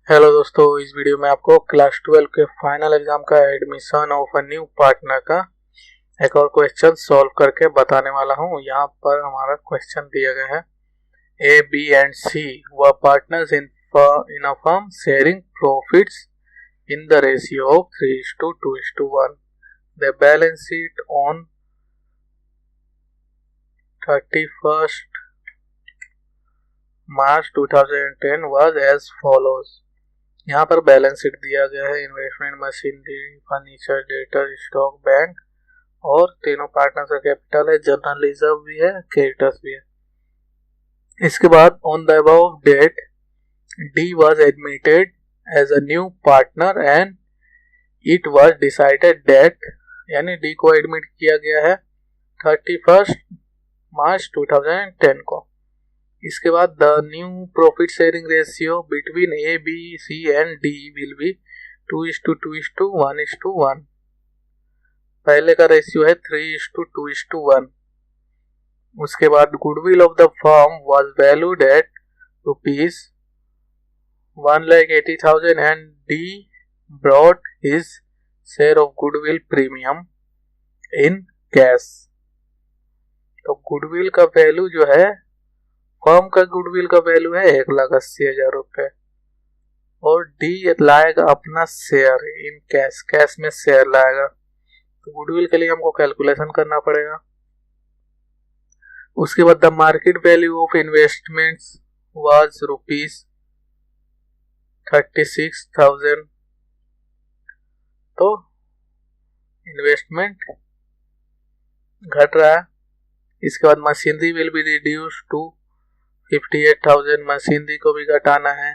Hello दोस्तों, इस video में आपको क्लास 12 के फाइनल एग्जाम का admission of a new partner का एक और क्वेश्चन सॉल्व करके बताने वाला हूं। यहाँ पर हमारा क्वेश्चन दिया गया है A, B and C were partners in a firm sharing profits in the ratio of 3:2:1। The balance sheet on 31st March 2010 was as follows। यहाँ पर बैलेंस शीट दिया गया है, investment, machinery, furniture, debtor, stock, bank और तीनों partners का capital है, general reserve भी है, क्रेडिटर्स भी है। इसके बाद on the above date D was admitted as a new partner and it was decided that, यानी डी को एडमिट किया गया है 31 मार्च 2010 को। इसके बाद the new profit sharing ratio between A, B, C and D will be 2:2:1:1। पहले का रेशियो है 3:2:1। उसके बाद goodwill of the firm was valued at ₹1,80,000 and D brought his share of goodwill premium in cash. तो goodwill का value जो है, firm का गुडविल का वैल्यू है 1,80,000 रुपए और डी लाएगा अपना शेयर इन कैश, कैश में शेयर लाएगा। तो गुडविल के लिए हमको कैलकुलेशन करना पड़ेगा। उसके बाद the market value of investments was ₹36,000। तो इन्वेस्टमेंट घट रहा है। इसके बाद machinery will be reduce to 58,000, machinery को भी घटाना है।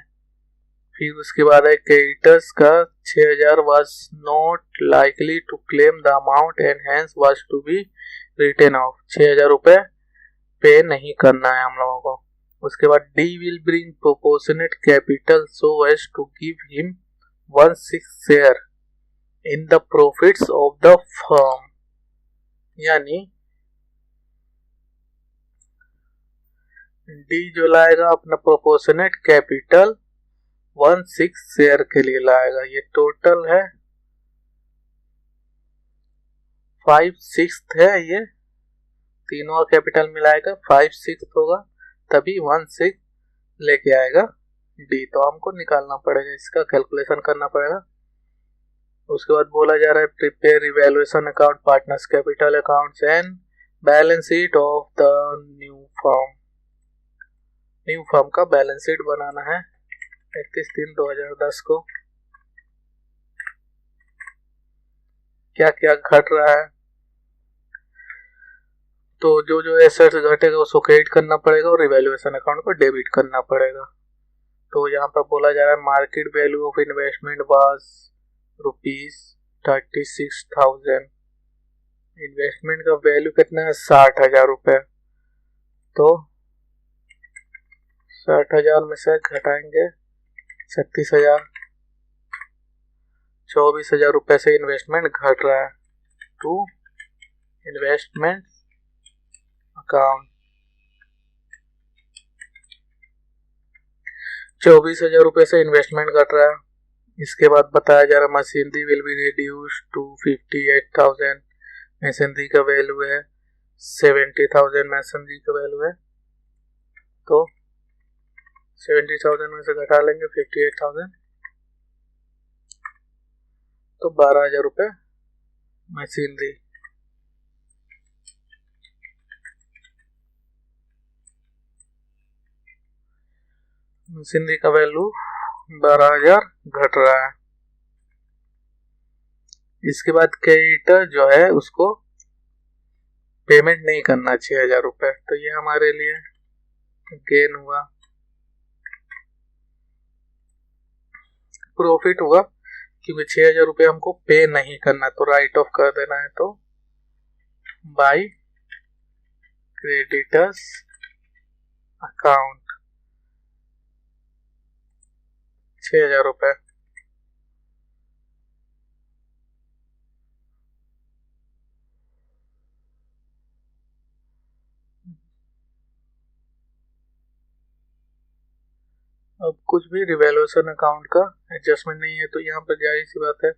फिर उसके बाद है क्रेडिटर्स का 6,000 was not likely to claim the amount and hence was to be written off. 6,000 रुपए पे नहीं करना है हम लोगों को। उसके बाद D will bring proportionate capital so as to give him 1/6 share in the profits of the firm, यानी डी जो लाएगा अपना प्रोपोर्शनेट कैपिटल 1/6 शेयर के लिए लाएगा। ये टोटल है 5/6 है, ये तीनों कैपिटल मिलाएगा 5/6 होगा, तभी 1/6 लेके आएगा डी। तो हमको निकालना पड़ेगा, इसका कैलकुलेशन करना पड़ेगा। उसके बाद बोला जा रहा है prepare evaluation account, partners capital accounts and balance sheet of the new firm. New firm का बैलेंस शीट बनाना है 31/3/2010 को। क्या क्या घट रहा है, तो जो जो एसेट्स घटेगा उसको क्रेडिट करना पड़ेगा और इवैल्यूएशन अकाउंट को डेबिट करना पड़ेगा। तो यहाँ पर बोला जा रहा है market value of investment was ₹36,000। Investment का वैल्यू कितना है? 60,000 रुपए। तो 60,000 में से घटाएंगे 36,000, 24,000 रुपए से इन्वेस्टमेंट घट रहा है टू इन्वेस्टमेंट अकाउंट। 24,000 रुपए से इन्वेस्टमेंट घट रहा है। इसके बाद बताया जा रहा है machinery will be reduce to 58,000। Machinery का वैल्यू है 70,000, मशीनरी का वैल्यू है। तो 70,000 में से घटा लेंगे 58,000, तो 12,000 रुपए मशीनरी। मशीनरी का वैल्यू 12,000 घट रहा है। इसके बाद क्रेडिटर जो है उसको पेमेंट नहीं करना 6,000 रुपए, तो ये हमारे लिए गेन हुआ, प्रॉफिट हुआ, क्योंकि 6,000 रुपए हमको पे नहीं करना, तो राइट ऑफ कर देना है। तो बाय क्रेडिटर्स अकाउंट 6,000 रुपए। अब कुछ भी रिवैल्यूएशन अकाउंट का एडजस्टमेंट नहीं है, तो यहाँ पर जाहिर सी बात है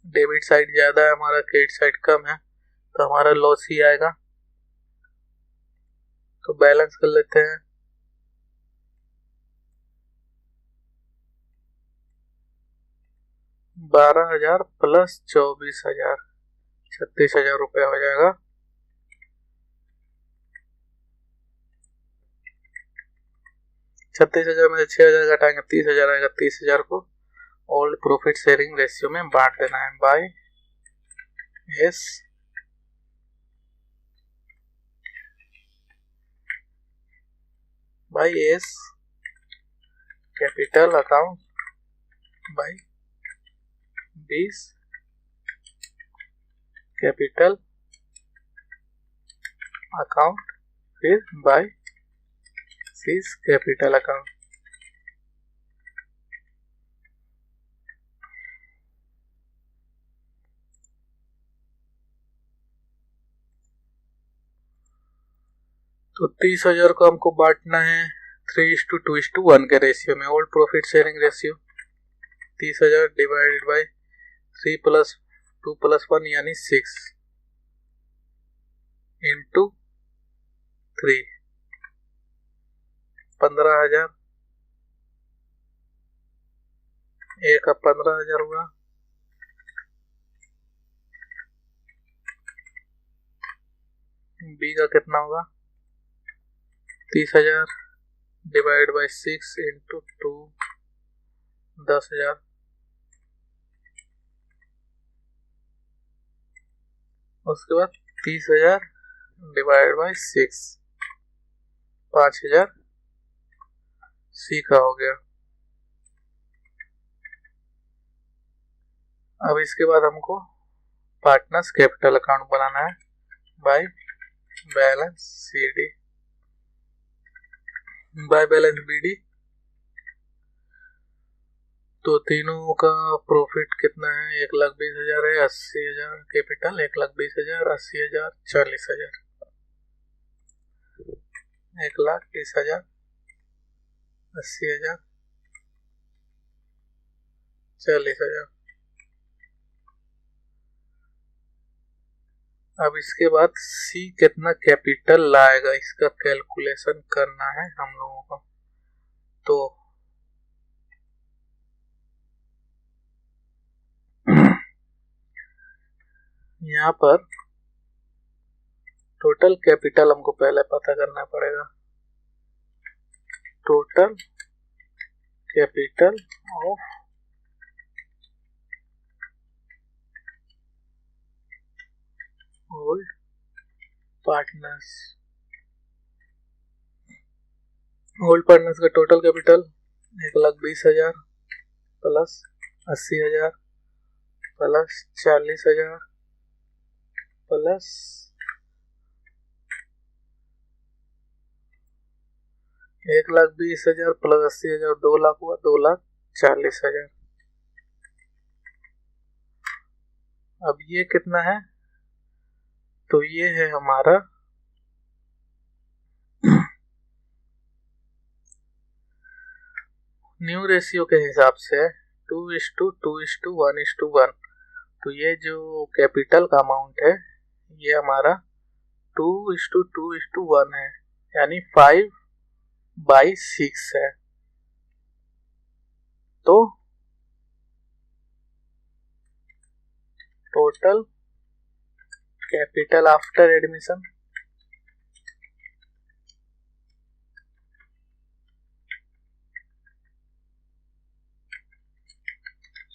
डेबिट साइड ज़्यादा है, हमारा क्रेडिट साइड कम है, तो हमारा लॉस ही आएगा। तो बैलेंस कर लेते हैं। $12,000 प्लस 24,000, 36,000 रुपया हो जाएगा। छत्तीस हजार में 6,000 घटाएंगे 30,000 आएगा। 30,000 को ओल्ड प्रॉफिट शेयरिंग रेशियो में बांट देना है by S capital account by 20 capital account फिर बाय 6 कैपिटल अकाउंट। तो 30,000 को हमको बांटना है 3:2:1 के रेशियो में, old profit sharing ratio. 30,000 divided by 3 + 2 + 1 यानी 6 इंटू 3, 15,000। ए का 15,000 हुआ, बी का कितना होगा 30,000 डिवाइड बाय 6 इंटू 2, 10,000। उसके बाद 30,000 डिवाइड बाय 6, 5,000 सी का हो गया। अब इसके बाद हमको पार्टनर्स कैपिटल अकाउंट बनाना है by balance c d by balance b d. तो तीनों का प्रॉफिट कितना है 1,20,000 है, 80,000 कैपिटल, 1,20,000, 80,000, 40,000, 1,20,000, 80,000, 40,000। अब इसके बाद सी कितना कैपिटल लाएगा इसका कैलकुलेशन करना है हम लोगों को। तो यहाँ पर टोटल कैपिटल हमको पहले पता करना पड़ेगा। Total capital of old partners. Old partners का total capital 1,20,000 plus 80,000 plus 40,000 plus 1,20,000 plus 80,000 2 lakh हुआ, 2,40,000। अब ये कितना है, तो ये है हमारा न्यू रेशियो के हिसाब से 2:2:1:1। तो ये जो कैपिटल का अमाउंट है ये हमारा 2:2:1 है, यानी 5/6 है। तो total capital after admission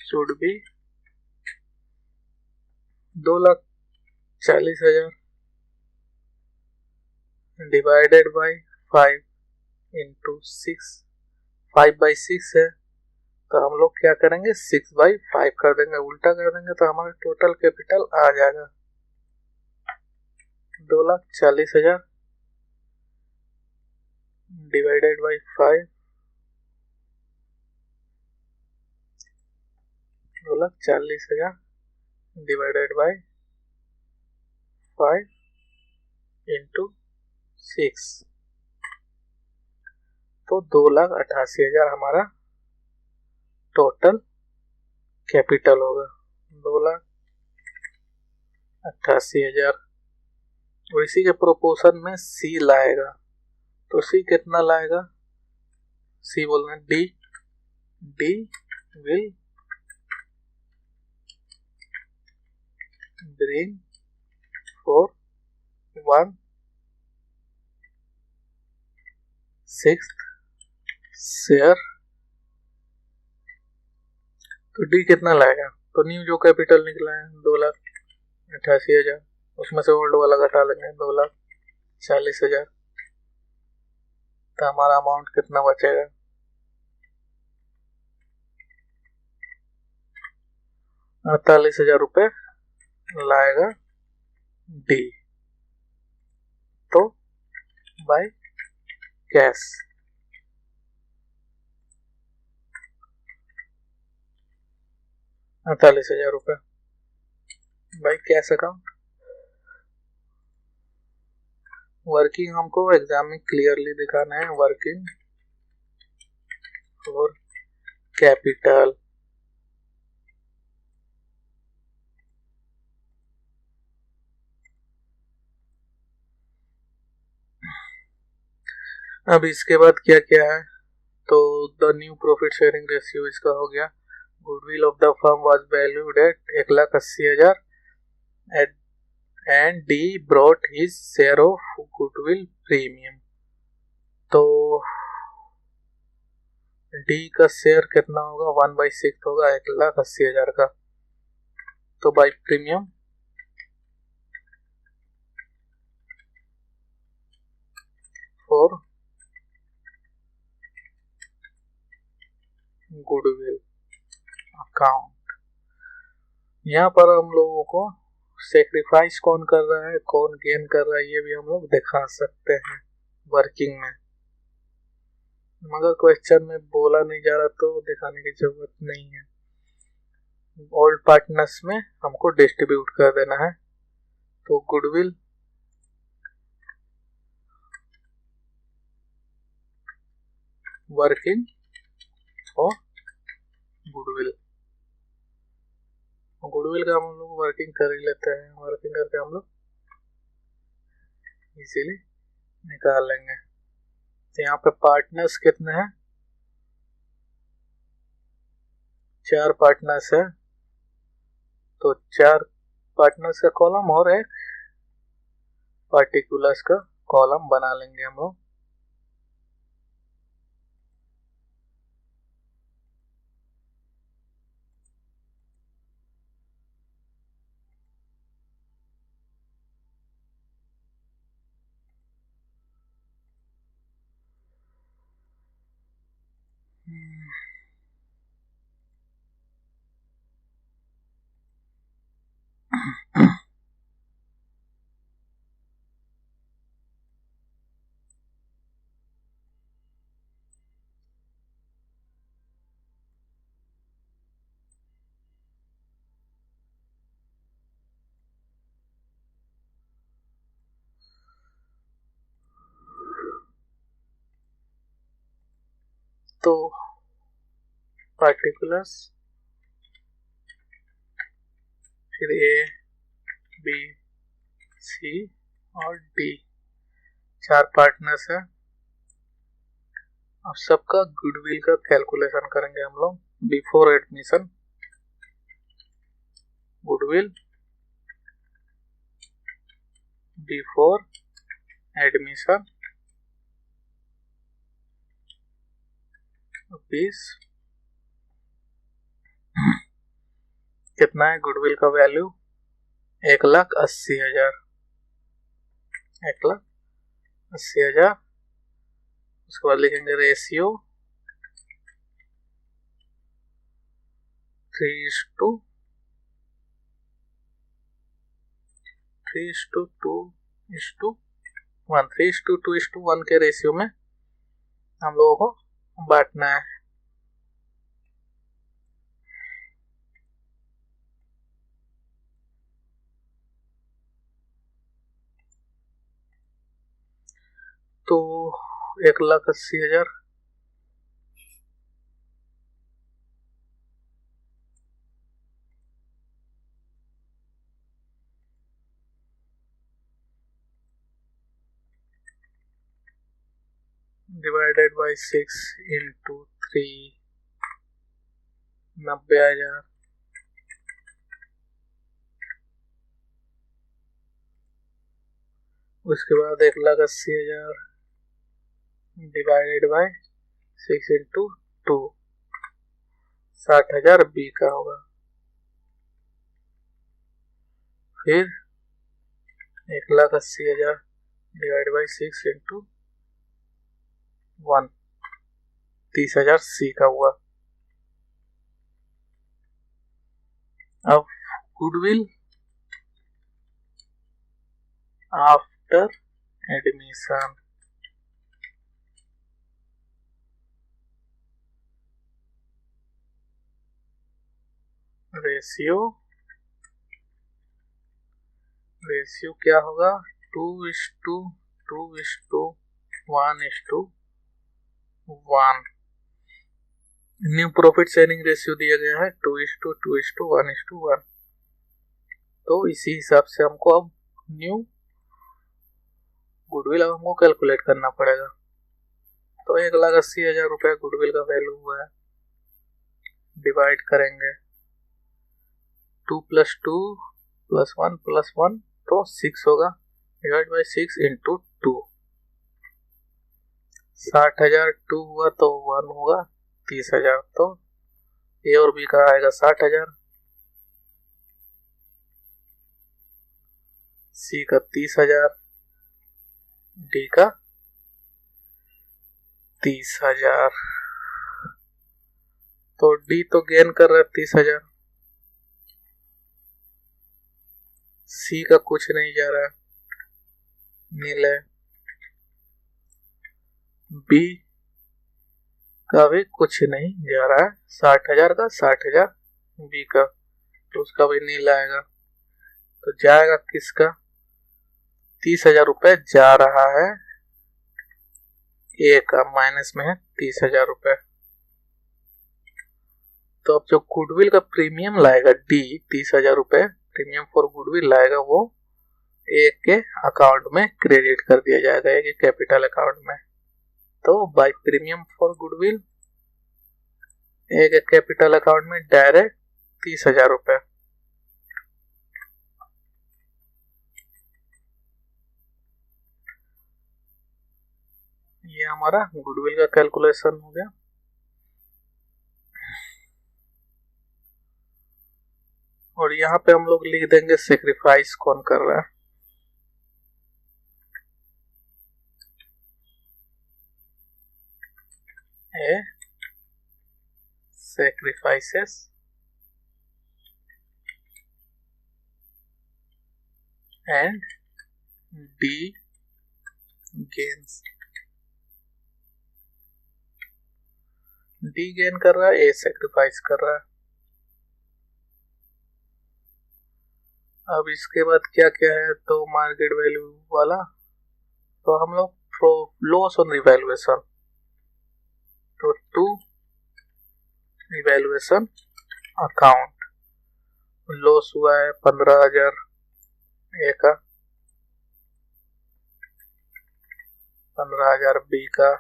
should be 2,40,000 divided by 5 into 6। 5/6 है, तो हम लोग क्या करेंगे 6/5 कर देंगे, उल्टा कर देंगे, तो हमारा टोटल कैपिटल आ जाएगा 2,40,000 divided by 5, 2,40,000 divided by 5 into 6, तो 2,88,000 हमारा टोटल कैपिटल होगा 2,88,000। और इसी के प्रोपोर्शन में सी लाएगा, तो सी कितना लाएगा, सी बोल रहे हैं D will bring for 1/6 share. तो डी कितना लाएगा, तो न्यू जो कैपिटल निकला है 2,88,000, उसमें से ओल्ड वाला घटा लेंगे 2,40,000, तो हमारा अमाउंट कितना बचेगा, 48,000 रुपये लाएगा डी। तो बाय कैश 48,000 रुपये बाय कैश अकाउंट। वर्किंग हमको एग्जाम में क्लियरली दिखाना है, वर्किंग फॉर कैपिटल। अब इसके बाद क्या क्या है, तो the new profit sharing ratio इसका हो गया। Goodwill of the firm was valued at 1,80,000 and D brought his share of goodwill premium. तो डी का शेयर कितना होगा, 1/6 होगा 1,80,000 का। तो by premium for goodwill account. यहाँ पर हम लोगों को सेक्रीफाइस कौन कर रहा है, कौन गेन कर रहा है, ये भी हम लोग दिखा सकते हैं वर्किंग में, मगर क्वेश्चन में बोला नहीं जा रहा तो दिखाने की जरूरत नहीं है। ओल्ड पार्टनर्स में हमको डिस्ट्रीब्यूट कर देना है। तो गुडविल वर्किंग और गुडविल, गुडविल का हम लोग वर्किंग कर ही लेते हैं, वर्किंग करके हम लोग इजीली निकाल लेंगे। तो यहाँ पे पार्टनर्स कितने हैं, 4 पार्टनर्स है, तो 4 पार्टनर्स का कॉलम और एक पार्टिकुलर्स का कॉलम बना लेंगे हम लोग। तो पार्टिकुलर्स, फिर ए बी सी और डी, 4 पार्टनर्स है। अब सबका गुडविल का कैलकुलेशन करेंगे हम लोग। Before admission goodwill, before admission 20, कितना है गुडविल का वैल्यू, 1,80,000, 1,80,000। उसके बाद लिखेंगे रेशियो 3:2 3:2 के रेशियो में हम लोगों को बांटना है। तो 1,80,000 डिवाइडेड बाई 6 इंटू 3, 90,000। उसके बाद 1,80,000 डिवाइडेड बाई 6 इंटू 2, 60,000 बी का होगा। फिर 1,80,000 डिवाइड बाई 6 इंटू 1, 30,000 सी का हुआ। अब गुडविल आफ्टर एडमिशन, रेशियो क्या होगा? 2:1:1। न्यू प्रॉफिट शेयरिंग रेशियो दिया गया है 2:1:1। तो इसी हिसाब से हमको अब न्यू गुडविल अब हमको कैलकुलेट करना पड़ेगा। तो 1,80,000 रुपये गुडविल का वैल्यू हुआ है, डिवाइड करेंगे 2 + 2 + 1 + 1 तो 6 होगा, डिवाइड बाई 6 इंटू 2, 60,000 2 हुआ तो 1 होगा 30,000। तो ए और बी का आएगा 60,000, सी का 30,000, डी का 30,000। तो डी तो गेन कर रहा है 30,000, सी का कुछ नहीं जा रहा है, नील है, बी का भी कुछ नहीं जा रहा है, 60,000 का 60,000 बी का, तो उसका भी नील आएगा। तो जाएगा किसका? 30,000 रुपये जा रहा है ए का, माइनस में है 30,000 रुपये। तो अब जो गुडविल का प्रीमियम लाएगा डी, 30,000 रुपये प्रीमियम फॉर गुडविल लाएगा, वो ए के अकाउंट में क्रेडिट कर दिया जाएगा, ए के कैपिटल अकाउंट में। तो बाय प्रीमियम फॉर गुडविल ए के कैपिटल अकाउंट में डायरेक्ट 30,000 रुपये। ये हमारा गुडविल का कैलकुलेशन हो गया। और यहाँ पे हम लोग लिख देंगे सेक्रीफाइस कौन कर रहा है। ए sacrifices and D gains। D gain कर रहा है, ए सेक्रीफाइस कर रहा है। अब इसके बाद क्या क्या है? तो मार्केट वैल्यू वाला, तो हम लोग लॉस ऑन रिवैल्यूएशन, तो टू रिवैल्यूएशन अकाउंट लॉस हुआ है 15,000 ए का, 15,000 बी का,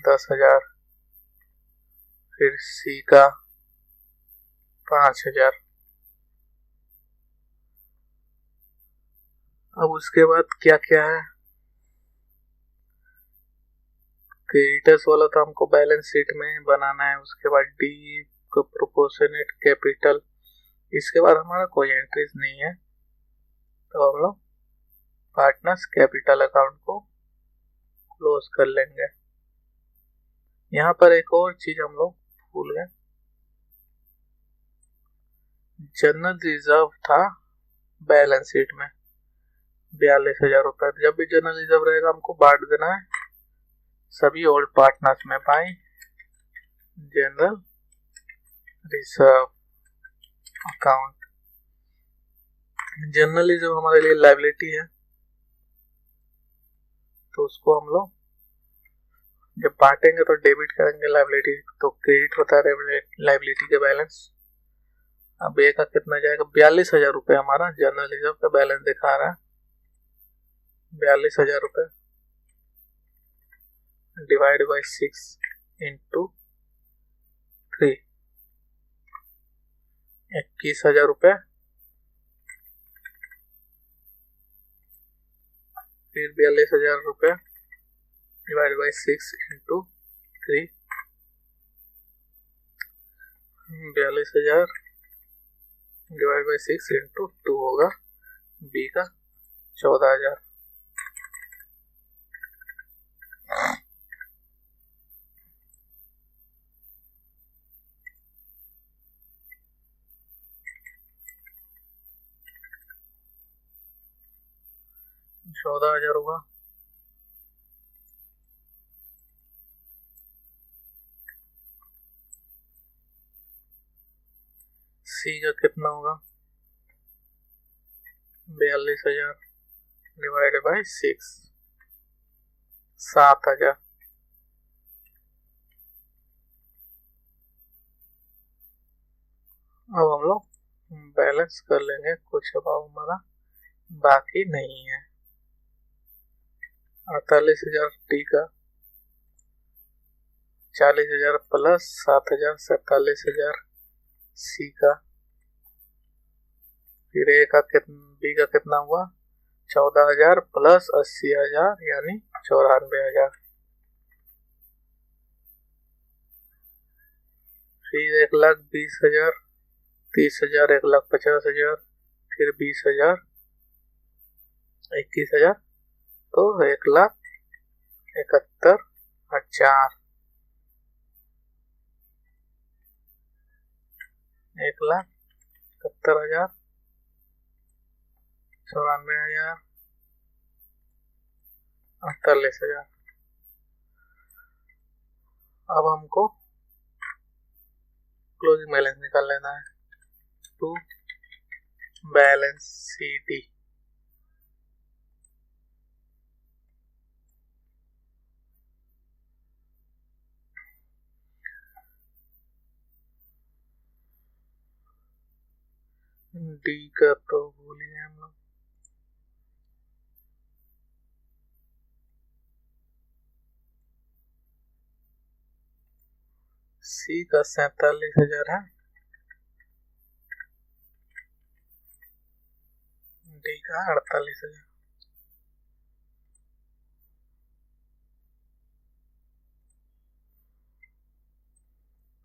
10,000, फिर सी का 5,000। अब उसके बाद क्या क्या है? क्रेडिटर्स वाला तो हमको बैलेंस शीट में बनाना है। उसके बाद डी को प्रोपोर्शनेट कैपिटल, इसके बाद हमारा कोई एंट्रीज नहीं है, तो हम लोग पार्टनर्स कैपिटल अकाउंट को क्लोज कर लेंगे। यहाँ पर एक और चीज हम लोग भूल गए, जनरल रिजर्व था बैलेंस शीट में 42,000 रुपए। जब भी जनरल रिजर्व रहेगा हमको बांट देना है सभी ओल्ड पार्टनर्स में bye general reserve account. General reserve हमारे लिए लायबिलिटी है, तो उसको हम लोग जब बांटेंगे तो डेबिट करेंगे लायबिलिटी, तो क्रेडिट होता है लायबिलिटी का बैलेंस। अब ए का कितना जाएगा? 42,000 रुपये हमारा जनरल रिजर्व का बैलेंस दिखा रहा है, 42,000 रुपये। डिवाइड बाई 6 इंटू 3, 21,000 रुपये। फिर 42,000 रुपये divide by 6 into 3, 42,000 divide by 6 into 2 होगा बी का 14,000। होगा। सी का कितना होगा? 42,000 डिवाइड बाई 6, 7,000। अब हम लोग बैलेंस कर लेंगे, कुछ अब हमारा बाकी नहीं है। 48,000 डी का, 40,000 प्लस 7,000, 47,000 सी का। फिर ए का बी का कितना हुआ? 14,000 प्लस 80,000 यानी 94,000। फिर 1,20,000, 30,000, 1,50,000, फिर 20,000, 21,000, तो 1,71,000। 1,71,000, 94,000, 48,000। अब हमको क्लोजिंग बैलेंस निकाल लेना है। To balance c d, D का तो भूल गए हम लोग। सी का 47,000 है, डी का 48,000।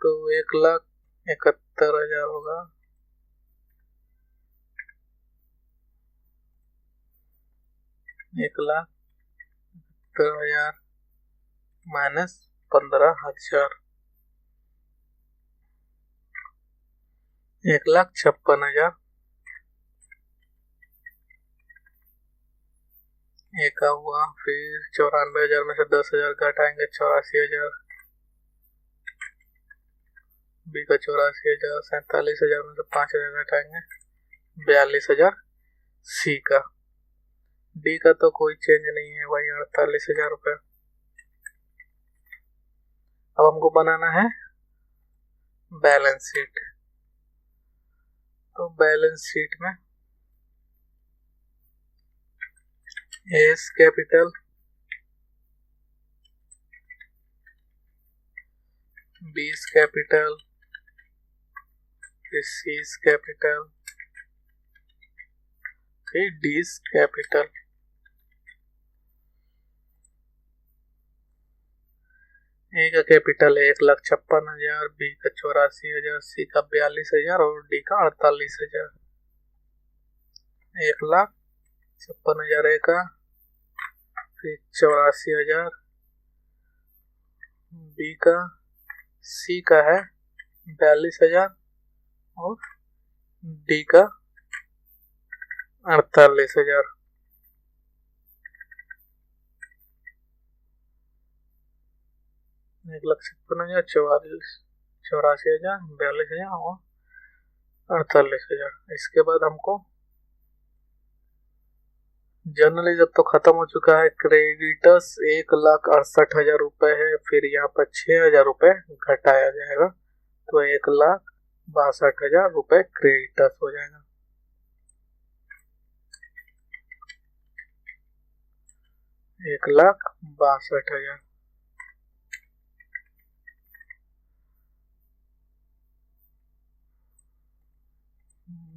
तो 1,71,000 होगा। एक 1,71,000 माइनस 15,000, 1,56,000। एक का हुआ। फिर 94,000 में से 10,000 घटाएंगे, 84,000। बी का 84,000, 47,000 में से 5,000 घटाएंगे, 42,000। सी का, डी का तो कोई चेंज नहीं है, वही 48,000 रुपये। अब हमको बनाना है बैलेंस शीट। तो बैलेंस शीट में एस कैपिटल, बी कैपिटल, फिर सी कैपिटल, फिर डी कैपिटल। ए का कैपिटल है 1,56,000, बी का 84,000, सी का 42,000 और डी का 48,000। 1,56,000 ए का, फिर 84,000 बी का, सी का है 42,000 और डी का 48,000। एक 1,56,000, 84,000, 42,000 और 48,000। इसके बाद हमको जनरली जब तो खत्म हो चुका है, क्रेडिटर्स 1,68,000 रुपए है, फिर यहाँ पर 6,000 रुपए घटाया जाएगा, तो 1,62,000 रुपए क्रेडिटर्स हो जाएगा। 1,62,000।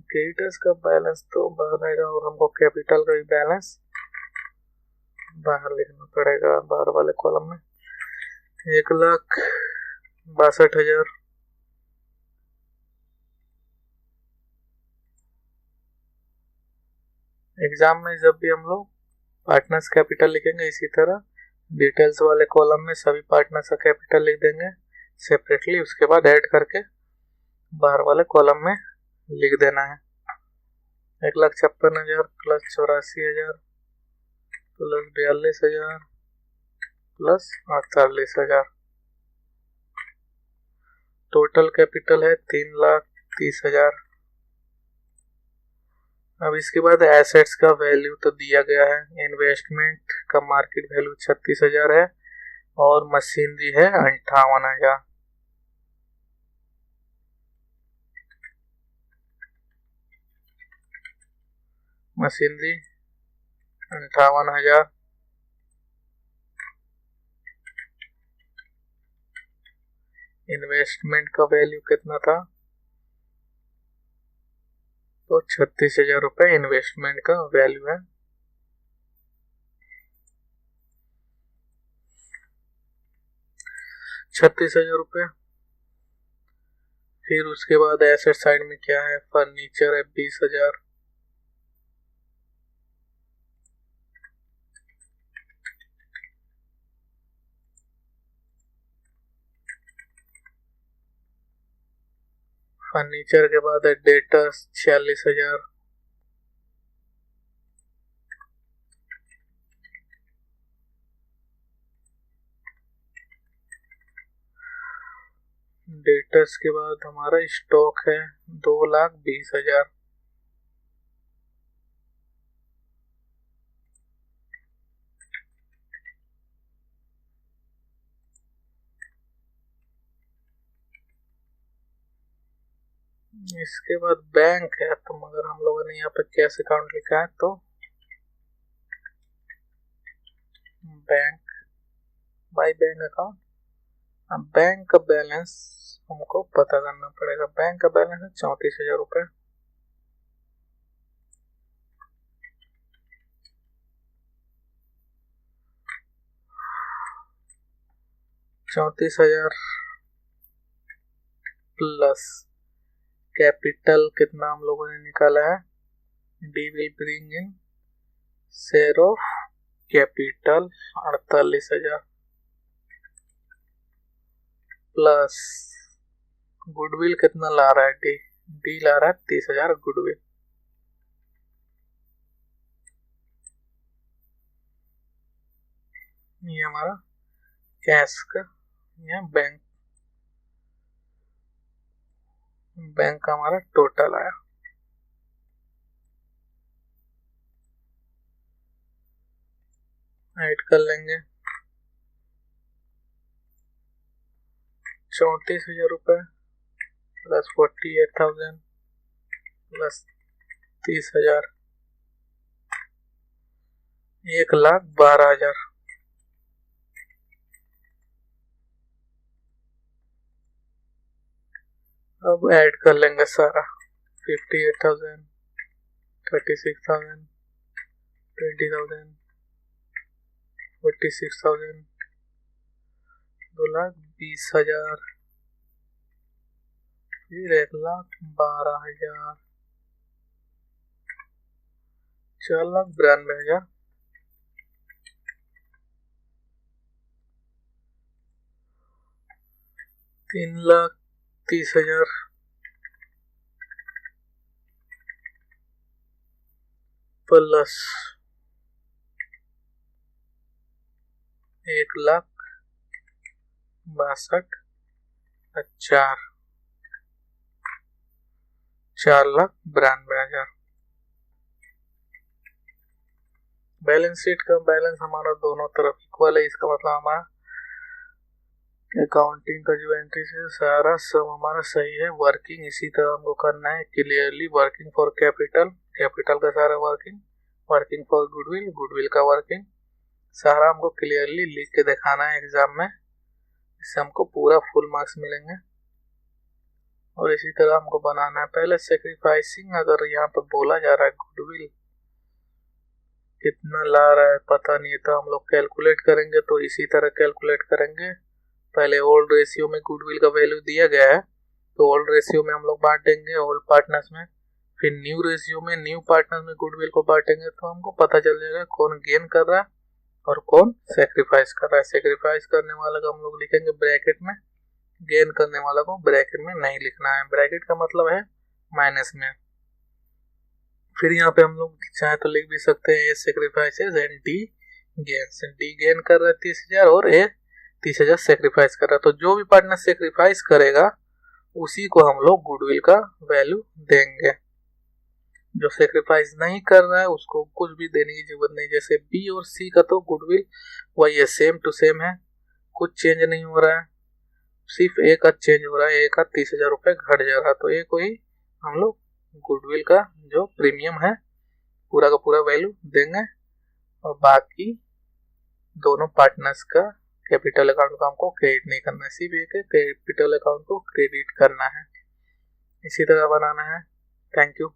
क्रेडिटर्स का बैलेंस तो बाहर आएगा और हमको कैपिटल का भी बैलेंस बाहर लिखना पड़ेगा बाहर वाले कॉलम में। 1,62,000। एग्जाम में जब भी हम लोग पार्टनर्स कैपिटल लिखेंगे इसी तरह डिटेल्स वाले कॉलम में सभी पार्टनर्स का कैपिटल लिख देंगे सेपरेटली, उसके बाद ऐड करके बाहर वाले कॉलम में लिख देना है। 1,56,000 plus 84,000 plus 42,000 plus 48,000। Total capital है 3,30,000। अब इसके बाद एसेट्स का वैल्यू तो दिया गया है। इन्वेस्टमेंट का मार्केट वैल्यू 36,000 है और मशीनरी है 58,000। मशीनरी 58,000। इन्वेस्टमेंट का वैल्यू कितना था? तो 36,000 रुपये इन्वेस्टमेंट का वैल्यू है। ₹36,000। फिर उसके बाद एसेट साइड में क्या है? फर्नीचर है 20,000। फर्नीचर के बाद है डेटर्स 46,000। डेटर्स के बाद हमारा स्टॉक है 2,20,000। इसके बाद बैंक है, तो मगर हम लोगों ने यहाँ पे कैश अकाउंट लिखा है तो बैंक बाय बैंक अकाउंट। अब बैंक का बैलेंस हमको पता करना पड़ेगा। बैंक का बैलेंस है 34,000 रुपये। ₹34,000 प्लस कैपिटल कितना हम लोगों ने निकाला है? D will bring in share of capital 48,000 plus goodwill कितना ला रहा है? डी ला रहा है 30,000 गुडविल। ये हमारा कैश का या बैंक का हमारा टोटल आया। ऐड कर लेंगे 34,000 रुपये प्लस 48,000 प्लस 30,000 1,12,000। अब ऐड कर लेंगे सारा 58,000 36,000 20,000 46,000 2,20,000 फिर 1,12,000 4,92,000 3,30,000 प्लस 1,62,000 4,92,000। बैलेंस शीट का बैलेंस हमारा दोनों तरफ इक्वल है। इसका मतलब हमारा अकाउंटिंग का जो एंट्री है सारा सब हमारा सही है। वर्किंग इसी तरह हमको करना है क्लियरली। वर्किंग फॉर कैपिटल का सारा वर्किंग फॉर गुडविल का वर्किंग सारा हमको क्लियरली लिख के दिखाना है एग्जाम में। इससे हमको पूरा फुल मार्क्स मिलेंगे। और इसी तरह हमको बनाना है पहले सेक्रीफाइसिंग। अगर यहाँ पर बोला जा रहा है गुडविल कितना ला रहा है पता नहीं है, तो हम लोग कैलकुलेट करेंगे। तो इसी तरह कैलकुलेट करेंगे, पहले ओल्ड रेशियो में गुडविल का वैल्यू दिया गया है, तो ओल्ड रेशियो में हम लोग बांट देंगे ओल्ड पार्टनर्स में। फिर न्यू रेशियो में न्यू पार्टनर्स में गुडविल को बांटेंगे, तो हमको पता चल जाएगा कौन गेन कर रहा है और कौन सेक्रीफाइस कर रहा है। सेक्रीफाइस करने वाला को हम लोग लिखेंगे ब्रैकेट में, गेन करने वाला को ब्रैकेट में नहीं लिखना है। ब्रैकेट का मतलब है माइनस में। फिर यहाँ पे हम लोग चाहे तो लिख भी सकते हैं A sacrifices and D gains. D gain कर रहा है 30,000 और ए 30,000 सेक्रीफाइस कर रहा है। तो जो भी पार्टनर सेक्रीफाइस करेगा उसी को हम लोग गुडविल का वैल्यू देंगे। जो सेक्रीफाइस नहीं कर रहा है उसको कुछ भी देने की जरूरत नहीं। जैसे बी और सी का तो गुडविल वही है, सेम टू सेम है, कुछ चेंज नहीं हो रहा है, सिर्फ ए का चेंज हो रहा है। ए का 30,000 रुपये घट जा रहा है, तो ए को ही हम लोग गुडविल का जो प्रीमियम है पूरा का पूरा वैल्यू देंगे। और बाकी दोनों पार्टनर्स का कैपिटल अकाउंट को हमको क्रेडिट नहीं करना है, सिर्फ एक कैपिटल अकाउंट को क्रेडिट करना है। इसी तरह बनाना है। Thank you.